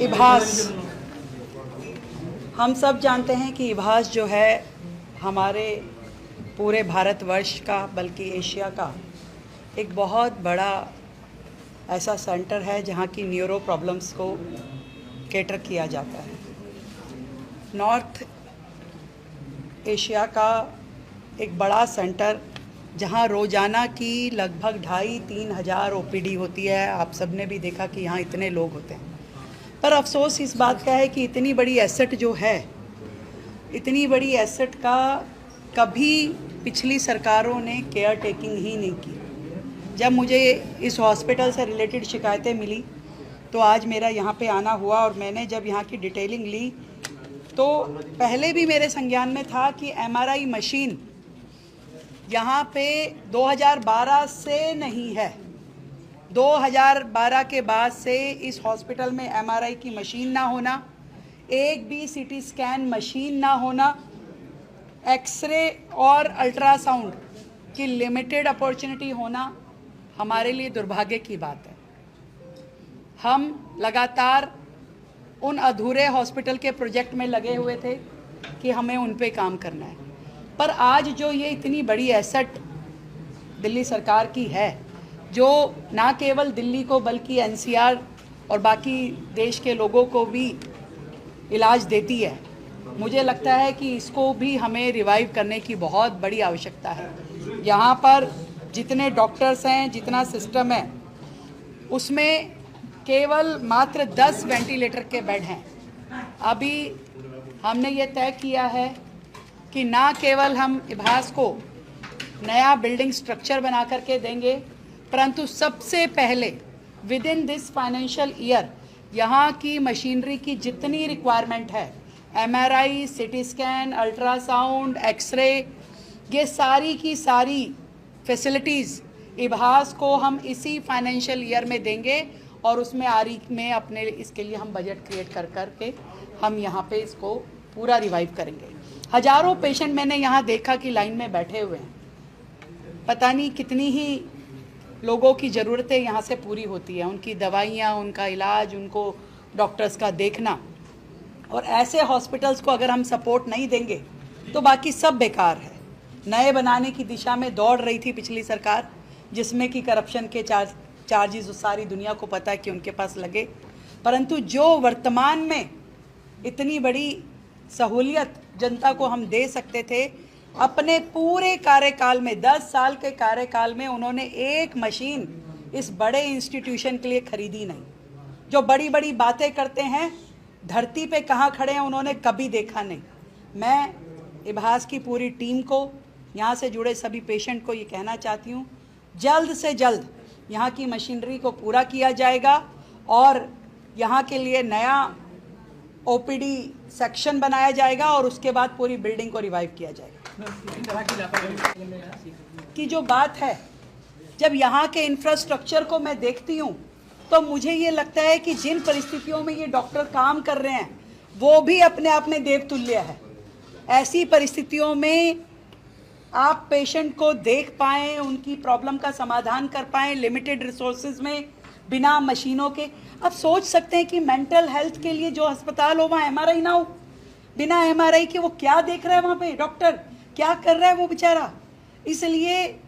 इभास, हम सब जानते हैं कि इभास जो है हमारे पूरे भारतवर्ष का बल्कि एशिया का एक बहुत बड़ा ऐसा सेंटर है जहाँ की न्यूरो प्रॉब्लम्स को कैटर किया जाता है। नॉर्थ एशिया का एक बड़ा सेंटर जहाँ रोज़ाना की लगभग 2,500-3 हज़ार OPD होती है। आप सब ने भी देखा कि यहाँ इतने लोग होते हैं, पर अफसोस इस बात का है कि इतनी बड़ी एसेट जो है, इतनी बड़ी एसेट का कभी पिछली सरकारों ने केयर टेकिंग ही नहीं की। जब मुझे इस हॉस्पिटल से रिलेटेड शिकायतें मिली तो आज मेरा यहाँ पे आना हुआ और मैंने जब यहाँ की डिटेलिंग ली तो पहले भी मेरे संज्ञान में था कि MRI मशीन यहाँ पे 2012 से नहीं है। 2012 के बाद से इस हॉस्पिटल में MRI की मशीन ना होना, एक भी CT स्कैन मशीन ना होना, एक्सरे और अल्ट्रासाउंड की लिमिटेड अपॉर्चुनिटी होना हमारे लिए दुर्भाग्य की बात है। हम लगातार उन अधूरे हॉस्पिटल के प्रोजेक्ट में लगे हुए थे कि हमें उन पे काम करना है, पर आज जो ये इतनी बड़ी एसेट दिल्ली सरकार की है, जो ना केवल दिल्ली को बल्कि NCR और बाकी देश के लोगों को भी इलाज देती है, मुझे लगता है कि इसको भी हमें रिवाइव करने की बहुत बड़ी आवश्यकता है। यहाँ पर जितने डॉक्टर्स हैं, जितना सिस्टम है, उसमें केवल मात्र 10 वेंटिलेटर के बेड हैं। अभी हमने ये तय किया है कि ना केवल हम इभास को नया बिल्डिंग स्ट्रक्चर बना करके देंगे, परंतु सबसे पहले within this financial year यहाँ की मशीनरी की जितनी रिक्वायरमेंट है, MRI, CT scan, ultrasound, x ray, ये सारी की सारी फैसिलिटीज़ इभास को हम इसी फाइनेंशियल ईयर में देंगे और उसमें आरी में अपने इसके लिए हम बजट क्रिएट कर करके हम यहाँ पे इसको पूरा रिवाइव करेंगे। हज़ारों पेशेंट मैंने यहाँ देखा कि लाइन में बैठे हुए हैं, पता नहीं कितनी ही लोगों की ज़रूरतें यहाँ से पूरी होती है, उनकी दवाइयाँ, उनका इलाज, उनको डॉक्टर्स का देखना। और ऐसे हॉस्पिटल्स को अगर हम सपोर्ट नहीं देंगे तो बाकी सब बेकार है। नए बनाने की दिशा में दौड़ रही थी पिछली सरकार, जिसमें कि करप्शन के चार्जेस सारी दुनिया को पता है कि उनके पास लगे, परंतु जो वर्तमान में इतनी बड़ी सहूलियत जनता को हम दे सकते थे, अपने पूरे कार्यकाल में 10 साल के कार्यकाल में उन्होंने एक मशीन इस बड़े इंस्टीट्यूशन के लिए खरीदी नहीं। जो बड़ी बड़ी बातें करते हैं, धरती पे कहाँ खड़े हैं उन्होंने कभी देखा नहीं। मैं इभास की पूरी टीम को, यहाँ से जुड़े सभी पेशेंट को ये कहना चाहती हूँ, जल्द से जल्द यहाँ की मशीनरी को पूरा किया जाएगा और यहाँ के लिए नया OPD सेक्शन बनाया जाएगा और उसके बाद पूरी बिल्डिंग को रिवाइव किया जाएगा। की जो बात है, जब यहाँ के इंफ्रास्ट्रक्चर को मैं देखती हूँ तो मुझे ये लगता है कि जिन परिस्थितियों में ये डॉक्टर काम कर रहे हैं वो भी अपने आप में देवतुल्य है। ऐसी परिस्थितियों में आप पेशेंट को देख पाएँ, उनकी प्रॉब्लम का समाधान कर पाएँ, लिमिटेड रिसोर्सेज में, बिना मशीनों के। अब सोच सकते हैं कि मेंटल हेल्थ के लिए जो अस्पताल हो वहाँ MRI ना हो, बिना MRI के वो क्या देख रहा है वहाँ पे डॉक्टर, क्या कर रहा है वो बेचारा। इसलिए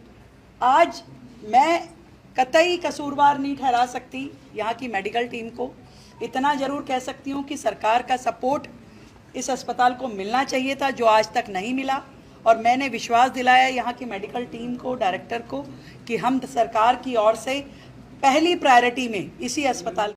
आज मैं कतई कसूरवार नहीं ठहरा सकती यहाँ की मेडिकल टीम को। इतना ज़रूर कह सकती हूँ कि सरकार का सपोर्ट इस अस्पताल को मिलना चाहिए था, जो आज तक नहीं मिला। और मैंने विश्वास दिलाया यहाँ की मेडिकल टीम को, डायरेक्टर को, कि हम सरकार की ओर से पहली प्रायोरिटी में इसी अस्पताल